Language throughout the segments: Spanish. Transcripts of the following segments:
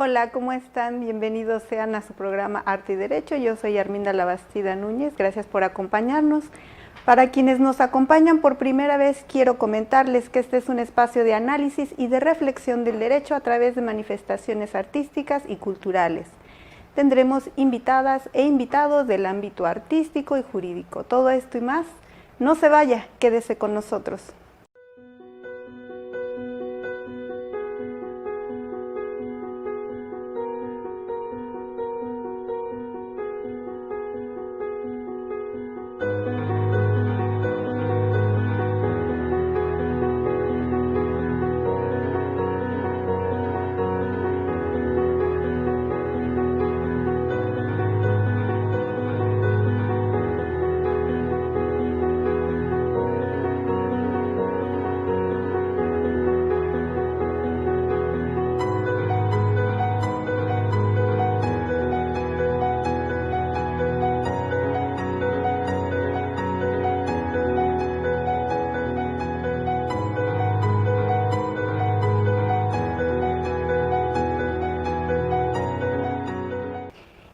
Hola, ¿cómo están? Bienvenidos sean a su programa Arte y Derecho. Yo soy Arminda Labastida Núñez, gracias por acompañarnos. Para quienes nos acompañan por primera vez, quiero comentarles que este es un espacio de análisis y de reflexión del derecho a través de manifestaciones artísticas y culturales. Tendremos invitadas e invitados del ámbito artístico y jurídico. Todo esto y más, no se vaya, quédese con nosotros.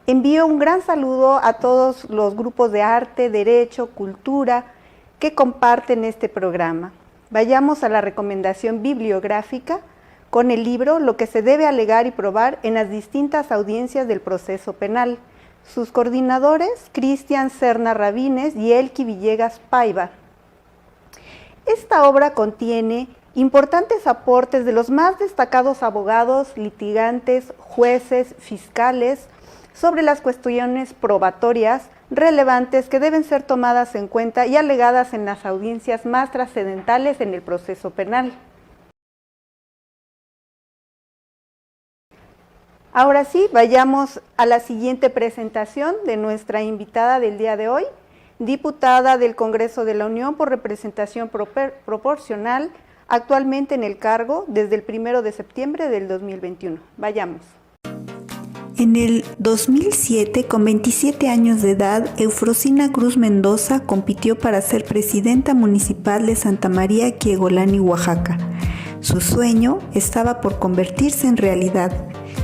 Envío un gran saludo a todos los grupos de arte, derecho, cultura que comparten este programa. Vayamos a la recomendación bibliográfica con el libro Lo que se debe alegar y probar en las distintas audiencias del proceso penal. Sus coordinadores, Cristian Serna Rabines y Elki Villegas Paiva. Esta obra contiene importantes aportes de los más destacados abogados, litigantes, jueces, fiscales, sobre las cuestiones probatorias relevantes que deben ser tomadas en cuenta y alegadas en las audiencias más trascendentales en el proceso penal. Ahora sí, vayamos a la siguiente presentación de nuestra invitada del día de hoy, diputada del Congreso de la Unión por representación proporcional, actualmente en el cargo desde el 1 de septiembre del 2021. Vayamos. En el 2007, con 27 años de edad, Eufrosina Cruz Mendoza compitió para ser presidenta municipal de Santa María Quiegolani, Oaxaca. Su sueño estaba por convertirse en realidad.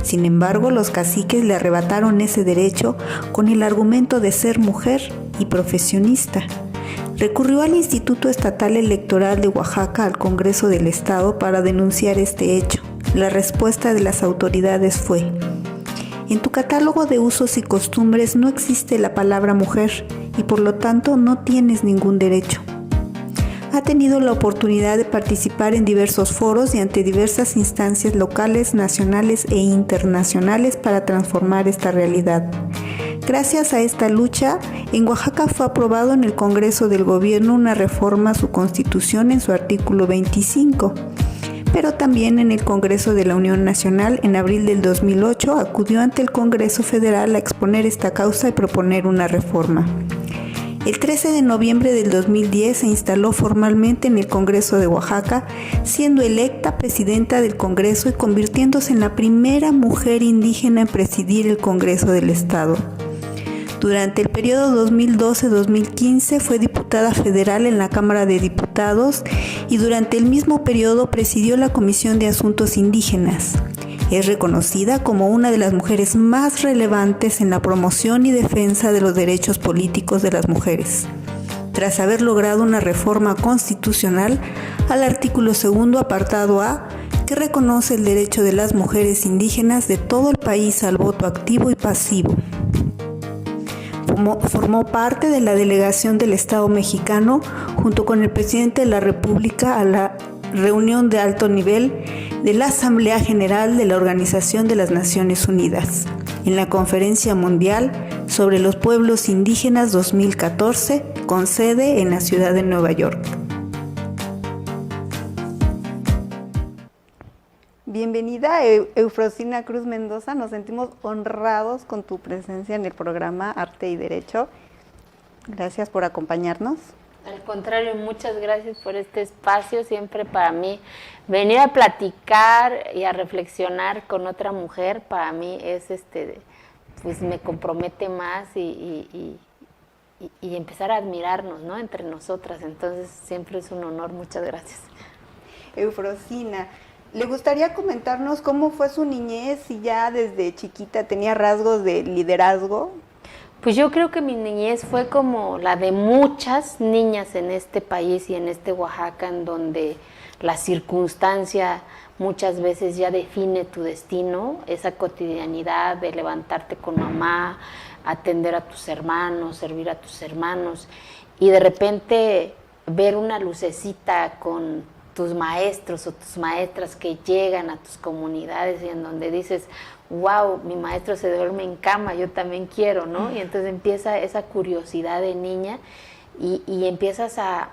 Sin embargo, los caciques le arrebataron ese derecho con el argumento de ser mujer y profesionista. Recurrió al Instituto Estatal Electoral de Oaxaca al Congreso del Estado para denunciar este hecho. La respuesta de las autoridades fue: en tu catálogo de usos y costumbres no existe la palabra mujer y por lo tanto no tienes ningún derecho. Ha tenido la oportunidad de participar en diversos foros y ante diversas instancias locales, nacionales e internacionales para transformar esta realidad. Gracias a esta lucha, en Oaxaca fue aprobado en el Congreso del Gobierno una reforma a su Constitución en su artículo 25. Pero también en el Congreso de la Unión Nacional, en abril del 2008, acudió ante el Congreso Federal a exponer esta causa y proponer una reforma. El 13 de noviembre del 2010 se instaló formalmente en el Congreso de Oaxaca, siendo electa presidenta del Congreso y convirtiéndose en la primera mujer indígena en presidir el Congreso del Estado. Durante el periodo 2012-2015 fue diputada federal en la Cámara de Diputados y durante el mismo periodo presidió la Comisión de Asuntos Indígenas. Es reconocida como una de las mujeres más relevantes en la promoción y defensa de los derechos políticos de las mujeres, tras haber logrado una reforma constitucional al artículo 2, apartado A, que reconoce el derecho de las mujeres indígenas de todo el país al voto activo y pasivo. Formó parte de la delegación del Estado mexicano junto con el presidente de la República a la reunión de alto nivel de la Asamblea General de la Organización de las Naciones Unidas en la Conferencia Mundial sobre los Pueblos Indígenas 2014, con sede en la ciudad de Nueva York. Bienvenida, Eufrosina Cruz Mendoza. Nos sentimos honrados con tu presencia en el programa Arte y Derecho. Gracias por acompañarnos. Al contrario, muchas gracias por este espacio. Siempre para mí venir a platicar y a reflexionar con otra mujer, para mí es pues me compromete más y empezar a admirarnos, ¿no?, entre nosotras. Entonces siempre es un honor. Muchas gracias. Eufrosina, ¿Le gustaría comentarnos cómo fue su niñez, si ya desde chiquita tenía rasgos de liderazgo? Pues yo creo que mi niñez fue como la de muchas niñas en este país y en este Oaxaca, en donde la circunstancia muchas veces ya define tu destino, esa cotidianidad de levantarte con mamá, atender a tus hermanos, servir a tus hermanos, y de repente ver una lucecita con tus maestros o tus maestras que llegan a tus comunidades y en donde dices, wow, mi maestro se duerme en cama, yo también quiero, ¿no? Y entonces empieza esa curiosidad de niña y empiezas a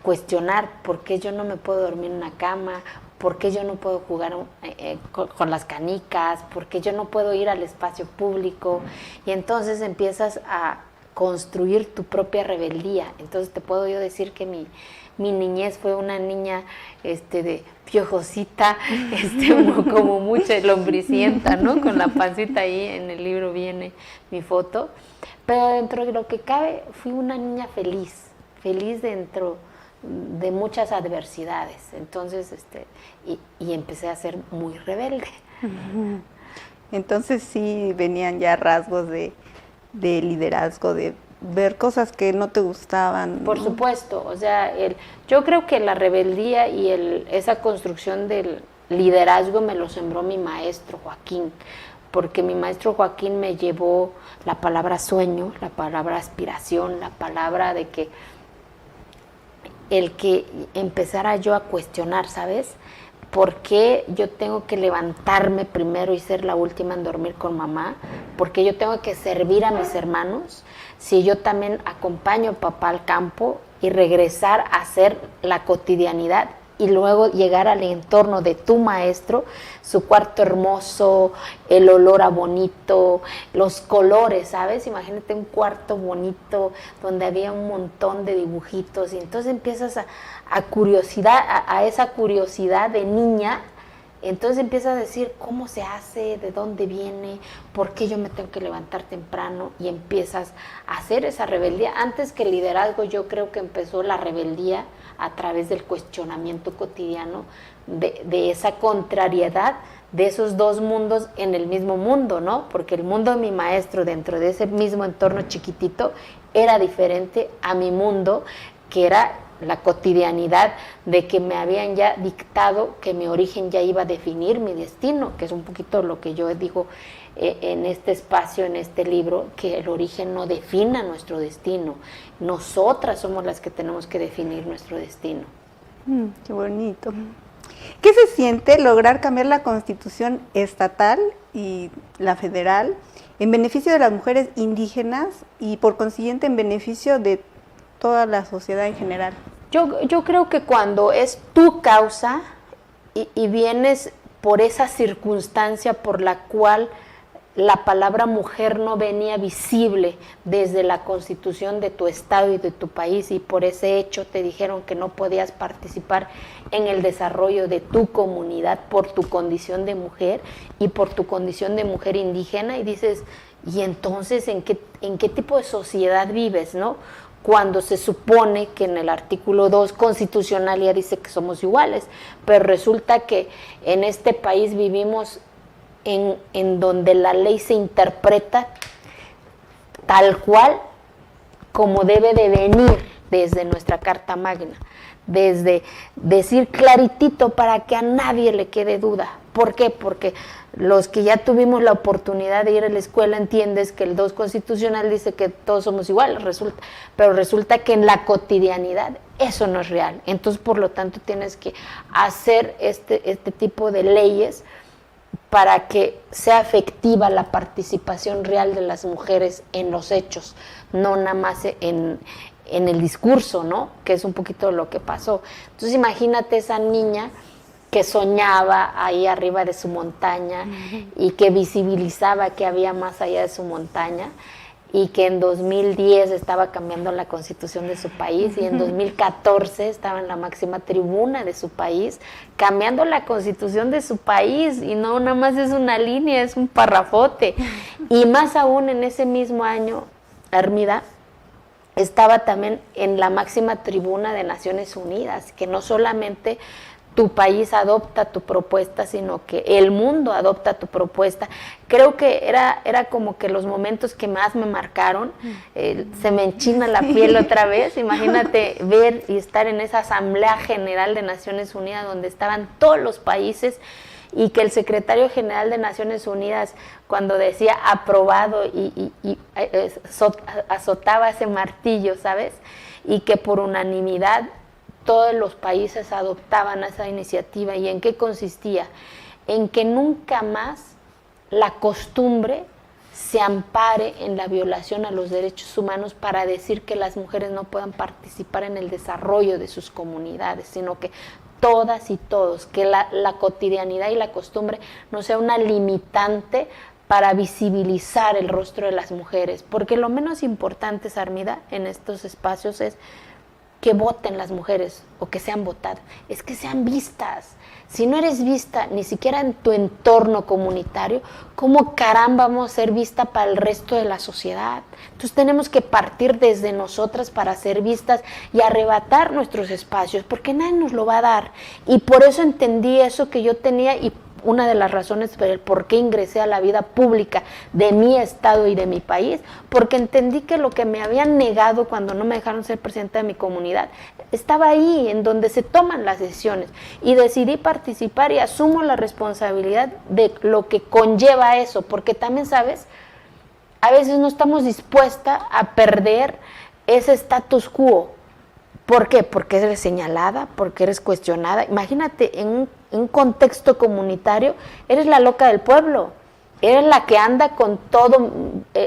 cuestionar por qué yo no me puedo dormir en una cama, por qué yo no puedo jugar con las canicas, por qué yo no puedo ir al espacio público, y entonces empiezas a construir tu propia rebeldía. Entonces te puedo yo decir que mi niñez fue una niña de piojosita, como mucha lombricienta, ¿no? Con la pancita ahí, en el libro viene mi foto, pero dentro de lo que cabe fui una niña feliz dentro de muchas adversidades. Entonces, y empecé a ser muy rebelde. Entonces sí venían ya rasgos de liderazgo, de ver cosas que no te gustaban, ¿no? Por supuesto, o sea, yo creo que la rebeldía y esa construcción del liderazgo me lo sembró mi maestro Joaquín, porque mi maestro Joaquín me llevó la palabra sueño, la palabra aspiración, la palabra de que el que empezara yo a cuestionar, ¿sabes? ¿Por qué yo tengo que levantarme primero y ser la última en dormir con mamá? ¿Por qué yo tengo que servir a mis hermanos si yo también acompaño a papá al campo y regresar a hacer la cotidianidad y luego llegar al entorno de tu maestro, su cuarto hermoso, el olor a bonito, los colores, ¿sabes? Imagínate un cuarto bonito donde había un montón de dibujitos y entonces empiezas a esa curiosidad de niña. Entonces empiezas a decir cómo se hace, de dónde viene, por qué yo me tengo que levantar temprano, y empiezas a hacer esa rebeldía. Antes que el liderazgo, yo creo que empezó la rebeldía a través del cuestionamiento cotidiano de esa contrariedad de esos dos mundos en el mismo mundo, ¿no? Porque el mundo de mi maestro dentro de ese mismo entorno chiquitito era diferente a mi mundo, que era la cotidianidad de que me habían ya dictado que mi origen ya iba a definir mi destino, que es un poquito lo que yo digo en este espacio, en este libro, que el origen no defina nuestro destino. Nosotras somos las que tenemos que definir nuestro destino. Qué bonito. ¿Qué se siente lograr cambiar la Constitución estatal y la federal en beneficio de las mujeres indígenas y por consiguiente en beneficio de toda la sociedad en general? Yo creo que cuando es tu causa y vienes por esa circunstancia por la cual la palabra mujer no venía visible desde la constitución de tu estado y de tu país, y por ese hecho te dijeron que no podías participar en el desarrollo de tu comunidad por tu condición de mujer y por tu condición de mujer indígena, y dices, ¿y entonces en qué tipo de sociedad vives, no? Cuando se supone que en el artículo 2 constitucional ya dice que somos iguales, pero resulta que en este país vivimos en donde la ley se interpreta tal cual como debe de venir desde nuestra Carta Magna, desde decir claritito para que a nadie le quede duda. ¿Por qué? Porque los que ya tuvimos la oportunidad de ir a la escuela entiendes que el 2 constitucional dice que todos somos iguales, pero resulta que en la cotidianidad eso no es real. Entonces, por lo tanto, tienes que hacer este tipo de leyes para que sea efectiva la participación real de las mujeres en los hechos, no nada más en el discurso, ¿no? Que es un poquito lo que pasó. Entonces imagínate esa niña que soñaba ahí arriba de su montaña y que visibilizaba que había más allá de su montaña, y que en 2010 estaba cambiando la constitución de su país y en 2014 estaba en la máxima tribuna de su país cambiando la constitución de su país, y no nada más es una línea, es un parrafote. Y más aún en ese mismo año, Armida, estaba también en la máxima tribuna de Naciones Unidas, que no solamente tu país adopta tu propuesta, sino que el mundo adopta tu propuesta. Creo que era como que los momentos que más me marcaron. Se me enchina la piel otra vez. Imagínate ver y estar en esa Asamblea General de Naciones Unidas donde estaban todos los países, y que el secretario general de Naciones Unidas, cuando decía aprobado y azotaba ese martillo, ¿sabes? Y que por unanimidad todos los países adoptaban esa iniciativa. ¿Y en qué consistía? En que nunca más la costumbre se ampare en la violación a los derechos humanos para decir que las mujeres no puedan participar en el desarrollo de sus comunidades, sino que todas y todos, que la cotidianidad y la costumbre no sea una limitante para visibilizar el rostro de las mujeres, porque lo menos importante, Sarmida, en estos espacios es que voten las mujeres o que sean votadas, es que sean vistas. Si no eres vista ni siquiera en tu entorno comunitario, ¿cómo caramba vamos a ser vista para el resto de la sociedad? Entonces tenemos que partir desde nosotras para ser vistas y arrebatar nuestros espacios, porque nadie nos lo va a dar. Y por eso entendí eso que yo tenía, y una de las razones por qué ingresé a la vida pública de mi estado y de mi país, porque entendí que lo que me habían negado cuando no me dejaron ser presidenta de mi comunidad, estaba ahí, en donde se toman las decisiones, y decidí participar y asumo la responsabilidad de lo que conlleva eso, porque también, ¿sabes?, a veces no estamos dispuestas a perder ese status quo. ¿Por qué? Porque eres señalada, porque eres cuestionada. Imagínate, en un contexto comunitario, eres la loca del pueblo, eres la que anda con todos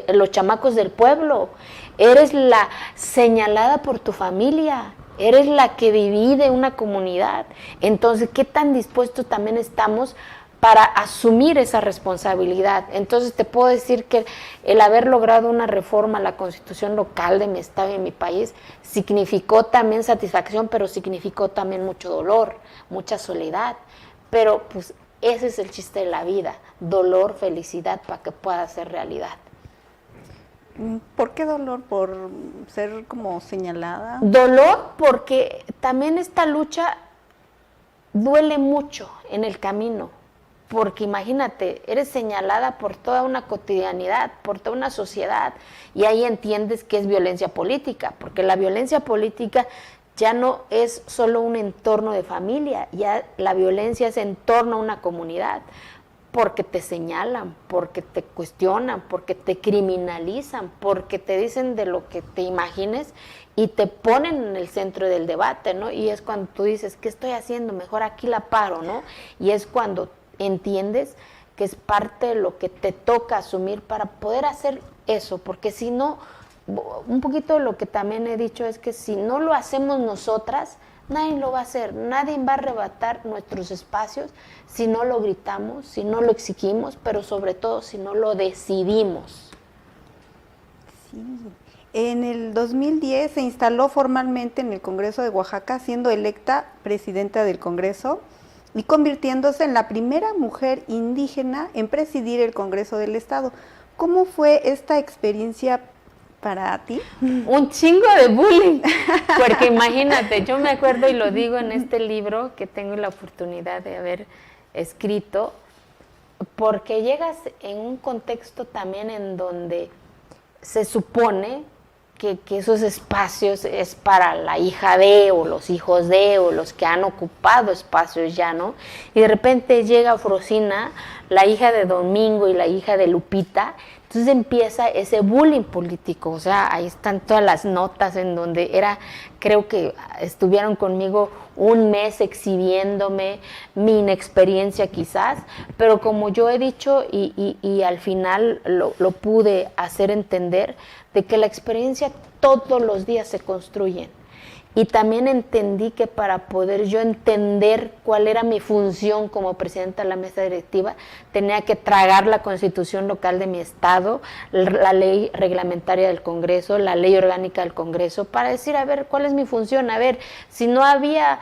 los chamacos del pueblo, eres la señalada por tu familia, eres la que divide una comunidad. Entonces, ¿qué tan dispuestos también estamos para asumir esa responsabilidad? Entonces te puedo decir que el haber logrado una reforma a la Constitución local de mi estado y de mi país significó también satisfacción, pero significó también mucho dolor, mucha soledad. Pero pues ese es el chiste de la vida, dolor, felicidad, para que pueda ser realidad. ¿Por qué dolor? ¿Por ser como señalada? Dolor porque también esta lucha duele mucho en el camino. Porque imagínate, eres señalada por toda una cotidianidad, por toda una sociedad, y ahí entiendes que es violencia política, porque la violencia política ya no es solo un entorno de familia, ya la violencia es en torno a una comunidad, porque te señalan, porque te cuestionan, porque te criminalizan, porque te dicen de lo que te imagines y te ponen en el centro del debate, ¿no? Y es cuando tú dices, ¿qué estoy haciendo? Mejor aquí la paro, ¿no? Y es cuando entiendes que es parte de lo que te toca asumir para poder hacer eso, porque si no, un poquito lo que también he dicho es que si no lo hacemos nosotras, nadie lo va a hacer, nadie va a arrebatar nuestros espacios si no lo gritamos, si no lo exigimos, pero sobre todo si no lo decidimos. Sí. En el 2010 se instaló formalmente en el Congreso de Oaxaca, siendo electa presidenta del Congreso y convirtiéndose en la primera mujer indígena en presidir el Congreso del Estado. ¿Cómo fue esta experiencia para ti? Un chingo de bullying, porque imagínate, yo me acuerdo y lo digo en este libro que tengo la oportunidad de haber escrito, porque llegas en un contexto también en donde se supone que esos espacios es para la hija de, o los hijos de, o los que han ocupado espacios ya, ¿no? Y de repente llega Frosina, la hija de Domingo y la hija de Lupita, entonces empieza ese bullying político, o sea, ahí están todas las notas en donde creo que estuvieron conmigo un mes exhibiéndome mi inexperiencia quizás, pero como yo he dicho y al final lo pude hacer entender, de que la experiencia todos los días se construyen. Y también entendí que para poder yo entender cuál era mi función como presidenta de la mesa directiva, tenía que tragar la Constitución local de mi estado, la ley reglamentaria del Congreso, la ley orgánica del Congreso, para decir, a ver, ¿cuál es mi función? A ver, si no había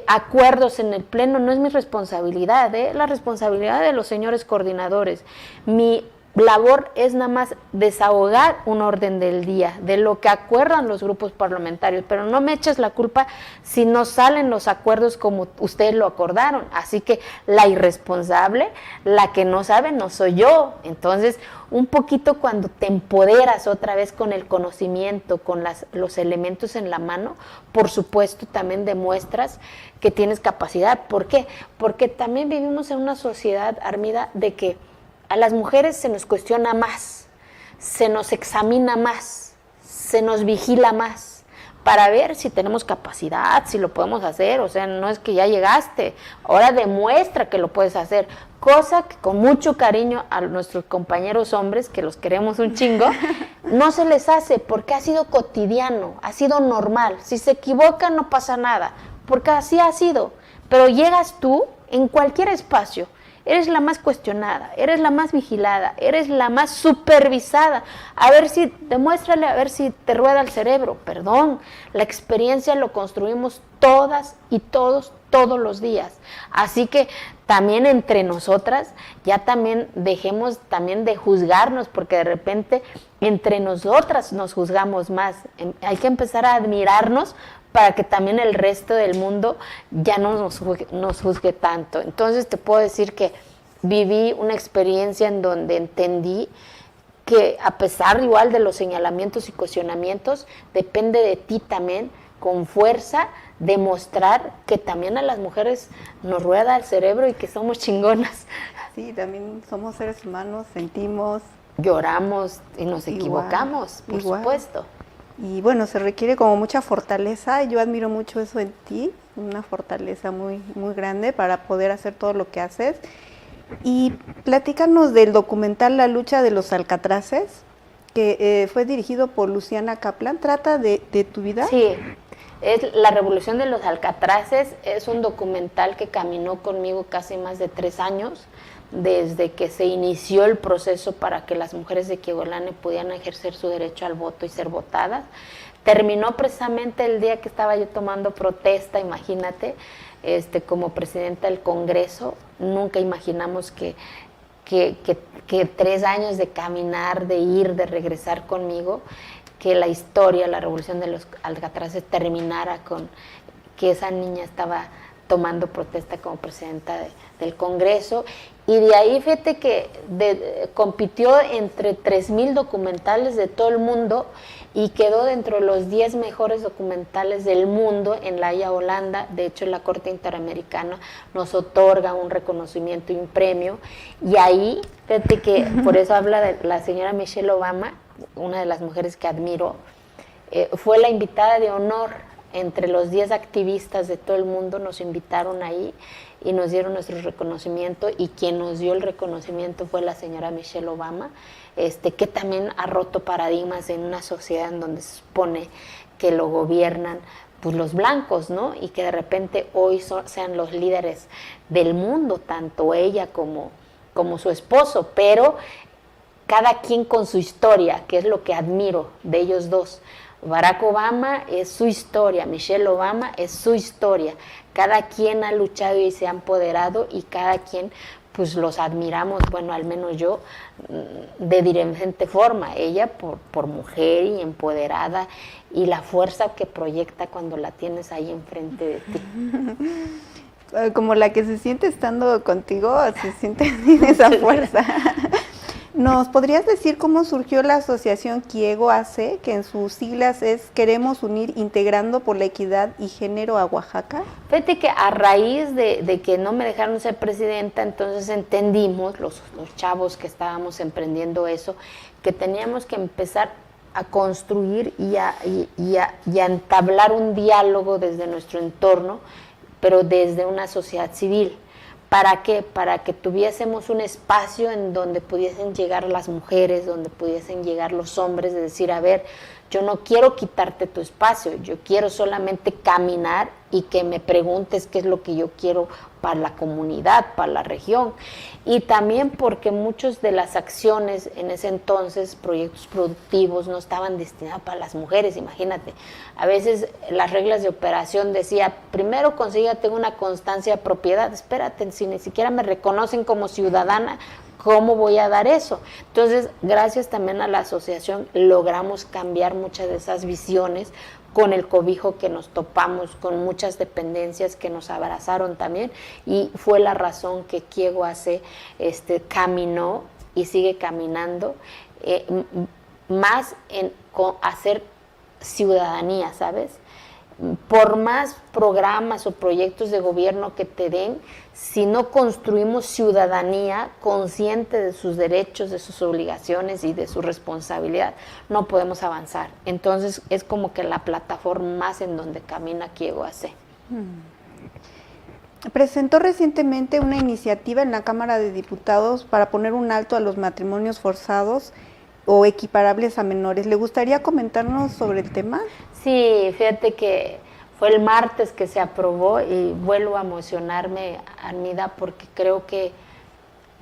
acuerdos en el Pleno, no es mi responsabilidad, la responsabilidad de los señores coordinadores. Mi labor es nada más desahogar un orden del día, de lo que acuerdan los grupos parlamentarios, pero no me eches la culpa si no salen los acuerdos como ustedes lo acordaron. Así que la irresponsable, la que no sabe, no soy yo. Entonces, un poquito cuando te empoderas otra vez con el conocimiento, con los elementos en la mano, por supuesto también demuestras que tienes capacidad. ¿Por qué? Porque también vivimos en una sociedad, Armida, de que a las mujeres se nos cuestiona más, se nos examina más, se nos vigila más para ver si tenemos capacidad, si lo podemos hacer. O sea, no es que ya llegaste, ahora demuestra que lo puedes hacer, cosa que con mucho cariño a nuestros compañeros hombres, que los queremos un chingo, no se les hace porque ha sido cotidiano, ha sido normal. Si se equivocan no pasa nada, porque así ha sido. Pero llegas tú en cualquier espacio, eres la más cuestionada, eres la más vigilada, eres la más supervisada. A ver si, demuéstrale, a ver si te rueda el cerebro. Perdón, la experiencia lo construimos todas y todos los días. Así que también entre nosotras, ya también dejemos también de juzgarnos, porque de repente entre nosotras nos juzgamos más. Hay que empezar a admirarnos para que también el resto del mundo ya no nos juzgue tanto. Entonces te puedo decir que viví una experiencia en donde entendí que a pesar igual de los señalamientos y cuestionamientos, depende de ti también, con fuerza, demostrar que también a las mujeres nos rueda el cerebro y que somos chingonas. Sí, también somos seres humanos, sentimos, lloramos y nos equivocamos, por supuesto. Y bueno, se requiere como mucha fortaleza. Yo admiro mucho eso en ti, una fortaleza muy, muy grande para poder hacer todo lo que haces. Y platícanos del documental La lucha de los alcatraces, que fue dirigido por Luciana Kaplan. ¿Trata de tu vida? Sí, es La revolución de los alcatraces. Es un documental que caminó conmigo casi más de 3 años, desde que se inició el proceso para que las mujeres de Quiegolane pudieran ejercer su derecho al voto y ser votadas. Terminó precisamente el día que estaba yo tomando protesta, imagínate, como presidenta del Congreso. Nunca imaginamos que 3 años de caminar, de ir, de regresar conmigo, que la historia, la revolución de los alcatraces terminara con que esa niña estaba tomando protesta como presidenta del Congreso. Y de ahí, fíjate que compitió entre 3,000 documentales de todo el mundo y quedó dentro de los 10 mejores documentales del mundo en La Haya, Holanda. De hecho, la Corte Interamericana nos otorga un reconocimiento y un premio. Y ahí, fíjate que por eso habla de la señora Michelle Obama, una de las mujeres que admiro, fue la invitada de honor. Entre los 10 activistas de todo el mundo nos invitaron ahí y nos dieron nuestro reconocimiento, y quien nos dio el reconocimiento fue la señora Michelle Obama, que también ha roto paradigmas en una sociedad en donde se supone que lo gobiernan pues los blancos, ¿no? Y que de repente hoy sean los líderes del mundo, tanto ella como su esposo, pero cada quien con su historia, que es lo que admiro de ellos dos. Barack Obama es su historia, Michelle Obama es su historia. Cada quien ha luchado y se ha empoderado, y cada quien pues los admiramos, bueno, al menos yo, de diferente forma. Ella por mujer y empoderada, y la fuerza que proyecta cuando la tienes ahí enfrente de ti. Como la que se siente estando contigo, se siente en esa fuerza. ¿Nos podrías decir cómo surgió la asociación Quiego AC, que en sus siglas es Queremos Unir Integrando por la Equidad y Género a Oaxaca? Fíjate que a raíz de que no me dejaron ser presidenta, entonces entendimos, los chavos que estábamos emprendiendo eso, que teníamos que empezar a construir y a entablar un diálogo desde nuestro entorno, pero desde una sociedad civil. ¿Para qué? Para que tuviésemos un espacio en donde pudiesen llegar las mujeres, donde pudiesen llegar los hombres, de decir, a ver, yo no quiero quitarte tu espacio, yo quiero solamente caminar y que me preguntes qué es lo que yo quiero para la comunidad, para la región. Y también porque muchas de las acciones en ese entonces, proyectos productivos, no estaban destinados para las mujeres, imagínate. A veces las reglas de operación decía, primero consígate una constancia de propiedad. Espérate, si ni siquiera me reconocen como ciudadana, ¿cómo voy a dar eso? Entonces, gracias también a la asociación, logramos cambiar muchas de esas visiones con el cobijo que nos topamos, con muchas dependencias que nos abrazaron también, y fue la razón que Kiego hace, caminó y sigue caminando, más en hacer ciudadanía, ¿sabes? Por más programas o proyectos de gobierno que te den, si no construimos ciudadanía consciente de sus derechos, de sus obligaciones y de su responsabilidad, no podemos avanzar. Entonces es como que la plataforma más en donde camina Kiego AC. Presentó recientemente una iniciativa en la Cámara de Diputados para poner un alto a los matrimonios forzados o equiparables a menores. ¿Le gustaría comentarnos sobre el tema? Sí, fíjate que fue el martes que se aprobó y vuelvo a emocionarme, Armida, porque creo que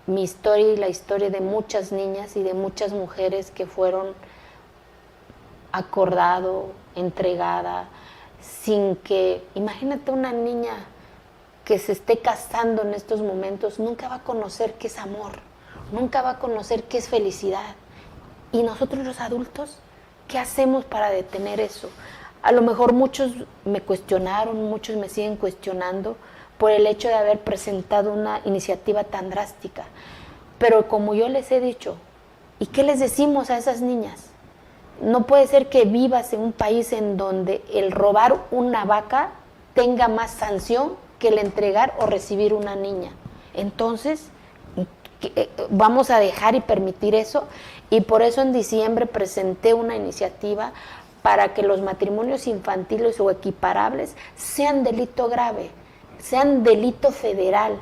mi historia y la historia de muchas niñas y de muchas mujeres que fueron acordado, entregada, sin que, imagínate una niña que se esté casando en estos momentos, nunca va a conocer qué es amor, nunca va a conocer qué es felicidad. Y nosotros los adultos, ¿qué hacemos para detener eso? A lo mejor muchos me cuestionaron, muchos me siguen cuestionando por el hecho de haber presentado una iniciativa tan drástica. Pero como yo les he dicho, ¿y qué les decimos a esas niñas? No puede ser que vivas en un país en donde el robar una vaca tenga más sanción que el entregar o recibir una niña. Entonces, vamos a dejar y permitir eso, y por eso en diciembre presenté una iniciativa para que los matrimonios infantiles o equiparables sean delito grave, sean delito federal,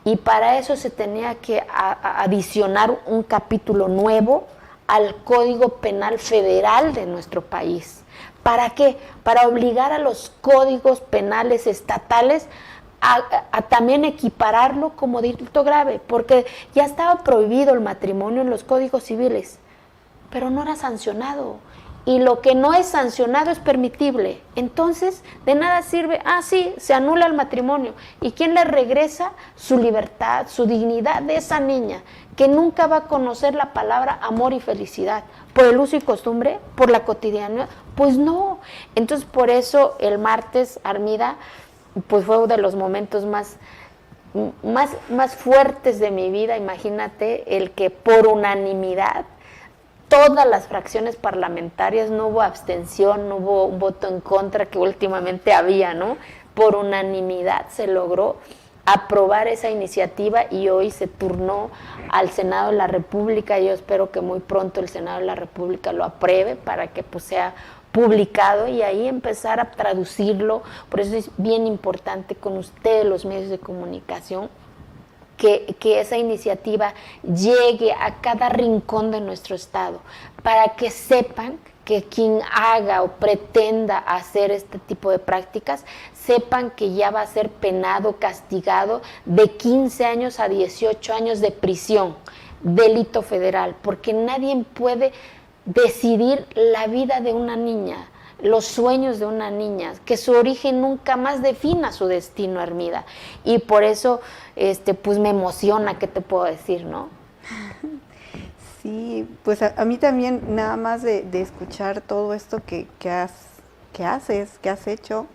y para eso se tenía que adicionar un capítulo nuevo al Código Penal Federal de nuestro país. ¿Para qué? Para obligar a los códigos penales estatales a también equipararlo como delito grave, porque ya estaba prohibido el matrimonio en los códigos civiles, pero no era sancionado, y lo que no es sancionado es permitible. Entonces, de nada sirve, sí, se anula el matrimonio, ¿y quién le regresa su libertad, su dignidad de esa niña, que nunca va a conocer la palabra amor y felicidad? ¿Por el uso y costumbre? ¿Por la cotidianidad? Pues no. Entonces, por eso el martes, Armida, pues fue uno de los momentos más fuertes de mi vida. Imagínate, el que por unanimidad todas las fracciones parlamentarias, no hubo abstención, no hubo un voto en contra que últimamente había, ¿no? Por unanimidad se logró aprobar esa iniciativa, y hoy se turnó al Senado de la República. Yo espero que muy pronto el Senado de la República lo apruebe para que pues sea publicado y ahí empezar a traducirlo. Por eso es bien importante con ustedes, los medios de comunicación, que esa iniciativa llegue a cada rincón de nuestro estado, para que sepan que quien haga o pretenda hacer este tipo de prácticas, sepan que ya va a ser penado, castigado de 15 años a 18 años de prisión, delito federal, porque nadie puede decidir la vida de una niña, los sueños de una niña, que su origen nunca más defina su destino, Armida. Y por eso pues me emociona, ¿qué te puedo decir, no? Sí, pues a mí también, nada más de escuchar todo esto que has hecho,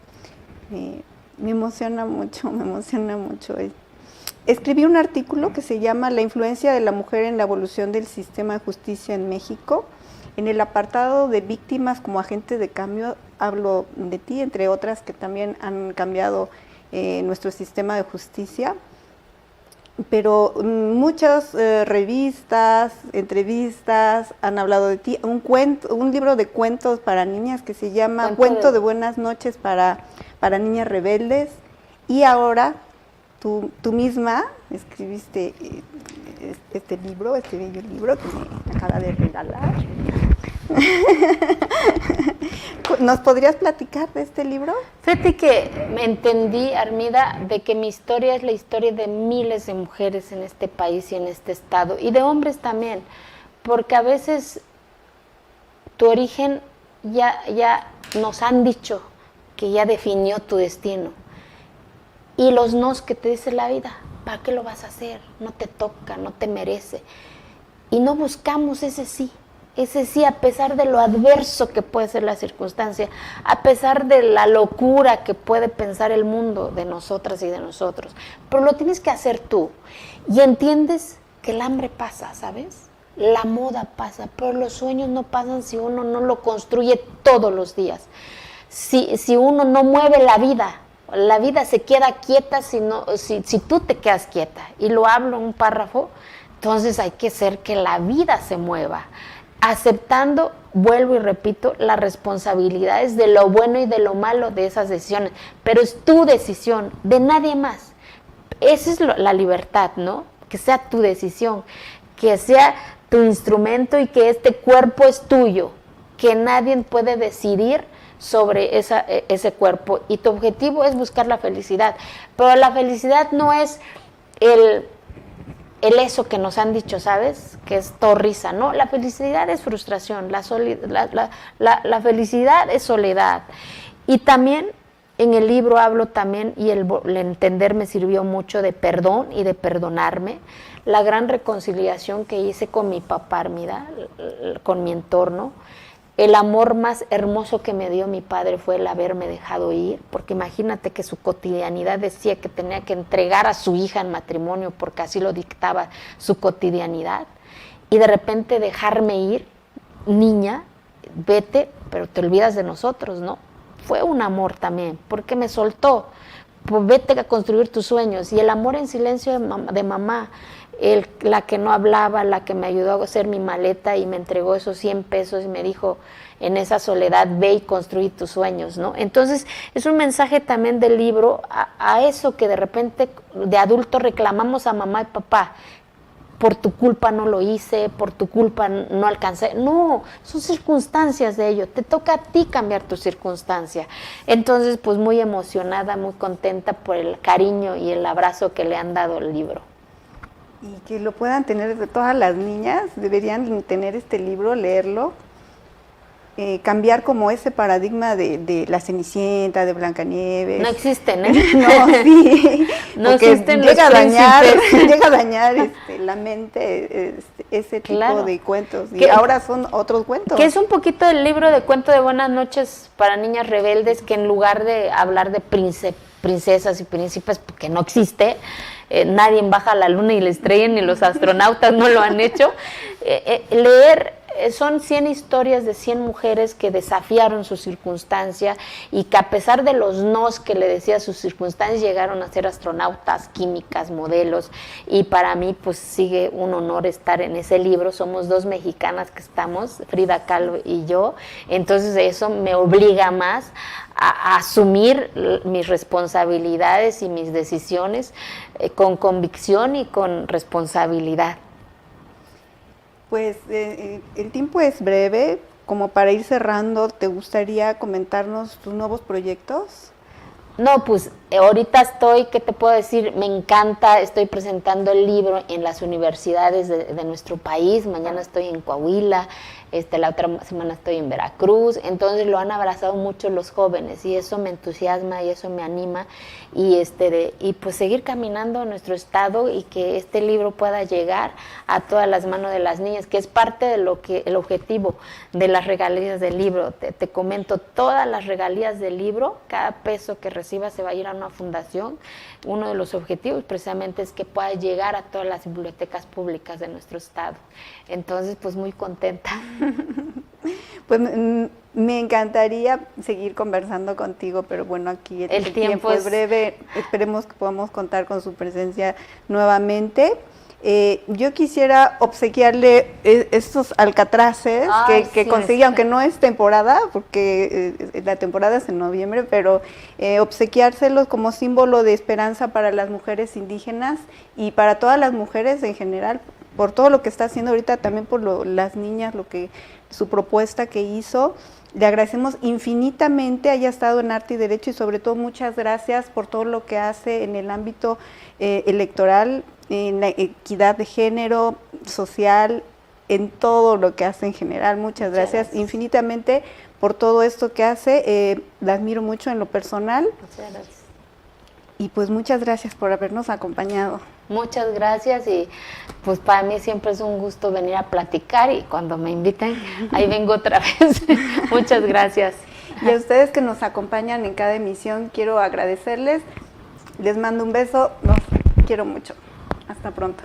me emociona mucho, me emociona mucho. Escribí un artículo que se llama La influencia de la mujer en la evolución del sistema de justicia en México. En el apartado de víctimas como agentes de cambio hablo de ti, entre otras que también han cambiado nuestro sistema de justicia. Pero muchas revistas, entrevistas han hablado de ti. Un libro de cuentos para niñas que se llama Cuento de Buenas Noches para Niñas Rebeldes. Y ahora tú misma escribiste este bello libro que me acaba de regalar. ¿Nos podrías platicar de este libro? Fíjate que me entendí, Armida, de que mi historia es la historia de miles de mujeres en este país y en este estado, y de hombres también, porque a veces tu origen ya nos han dicho que ya definió tu destino, y los nos que te dice la vida, ¿para qué lo vas a hacer? No te toca, no te merece. Y no buscamos ese sí a pesar de lo adverso que puede ser la circunstancia, a pesar de la locura que puede pensar el mundo de nosotras y de nosotros, pero lo tienes que hacer tú, y entiendes que el hambre pasa, ¿sabes? La moda pasa, pero los sueños no pasan si uno no lo construye todos los días, si uno no mueve la vida se queda quieta si tú te quedas quieta, y lo hablo en un párrafo. Entonces hay que hacer que la vida se mueva, aceptando, vuelvo y repito, las responsabilidades de lo bueno y de lo malo de esas decisiones, pero es tu decisión, de nadie más. Esa es la libertad, ¿no? Que sea tu decisión, que sea tu instrumento y que este cuerpo es tuyo, que nadie puede decidir sobre ese cuerpo, y tu objetivo es buscar la felicidad, pero la felicidad no es el eso que nos han dicho, ¿sabes? Que es todo risa, ¿no? La felicidad es frustración, la felicidad es soledad. Y también en el libro hablo también, y el entender me sirvió mucho, de perdón y de perdonarme, la gran reconciliación que hice con mi papá, Armida, con mi entorno. El amor más hermoso que me dio mi padre fue el haberme dejado ir, porque imagínate que su cotidianidad decía que tenía que entregar a su hija en matrimonio porque así lo dictaba su cotidianidad, y de repente dejarme ir, niña, vete, pero te olvidas de nosotros, ¿no? Fue un amor también, porque me soltó, pues vete a construir tus sueños, y el amor en silencio de mamá, la que no hablaba, la que me ayudó a hacer mi maleta y me entregó esos 100 pesos y me dijo, en esa soledad, ve y construí tus sueños, ¿no? Entonces, es un mensaje también del libro a eso que de repente de adulto reclamamos a mamá y papá. Por tu culpa no lo hice, por tu culpa no alcancé. No, son circunstancias de ello. Te toca a ti cambiar tu circunstancia. Entonces, pues muy emocionada, muy contenta por el cariño y el abrazo que le han dado al libro. Y que lo puedan tener todas las niñas, deberían tener este libro, leerlo, cambiar como ese paradigma de la Cenicienta, de Blancanieves. No existen, ¿eh? No, sí. No existen los llega príncipes. a dañar la mente, ese tipo Claro. de cuentos. Y ahora son otros cuentos. Que es un poquito el libro de cuento de buenas noches para niñas rebeldes, que en lugar de hablar de princesas y príncipes, porque no existe, nadie baja a la luna y la estrella, ni los astronautas no lo han hecho, leer, son 100 historias de 100 mujeres que desafiaron su circunstancia y que a pesar de los nos que le decía sus circunstancias, llegaron a ser astronautas, químicas, modelos, y para mí pues sigue un honor estar en ese libro. Somos 2 mexicanas que estamos, Frida Kahlo y yo, entonces eso me obliga más a asumir mis responsabilidades y mis decisiones con convicción y con responsabilidad. Pues el tiempo es breve, como para ir cerrando, ¿te gustaría comentarnos tus nuevos proyectos? No, pues ahorita estoy, ¿qué te puedo decir? Me encanta, estoy presentando el libro en las universidades de nuestro país, mañana estoy en Coahuila, la otra semana estoy en Veracruz, entonces lo han abrazado mucho los jóvenes y eso me entusiasma y eso me anima, y pues seguir caminando a nuestro estado y que este libro pueda llegar a todas las manos de las niñas, que es parte de el objetivo de las regalías del libro. Te comento, todas las regalías del libro, cada peso que reciba se va a ir a una fundación. Uno de los objetivos precisamente es que pueda llegar a todas las bibliotecas públicas de nuestro estado. Entonces, pues muy contenta. Pues me encantaría seguir conversando contigo, pero bueno, aquí el tiempo es breve. Esperemos que podamos contar con su presencia nuevamente. Yo quisiera obsequiarle estos alcatraces que conseguí, aunque no es temporada, porque la temporada es en noviembre, pero obsequiárselos como símbolo de esperanza para las mujeres indígenas y para todas las mujeres en general, por todo lo que está haciendo ahorita, también por las niñas, su propuesta que hizo. Le agradecemos infinitamente, haya estado en Arte y Derecho, y sobre todo muchas gracias por todo lo que hace en el ámbito electoral, en la equidad de género, social, en todo lo que hace en general. Muchas gracias infinitamente por todo esto que hace. La admiro mucho en lo personal. Muchas gracias. Y pues muchas gracias por habernos acompañado. Muchas gracias y pues para mí siempre es un gusto venir a platicar y cuando me inviten, ahí vengo otra vez. Muchas gracias. Y a ustedes que nos acompañan en cada emisión, quiero agradecerles. Les mando un beso, los quiero mucho. Hasta pronto.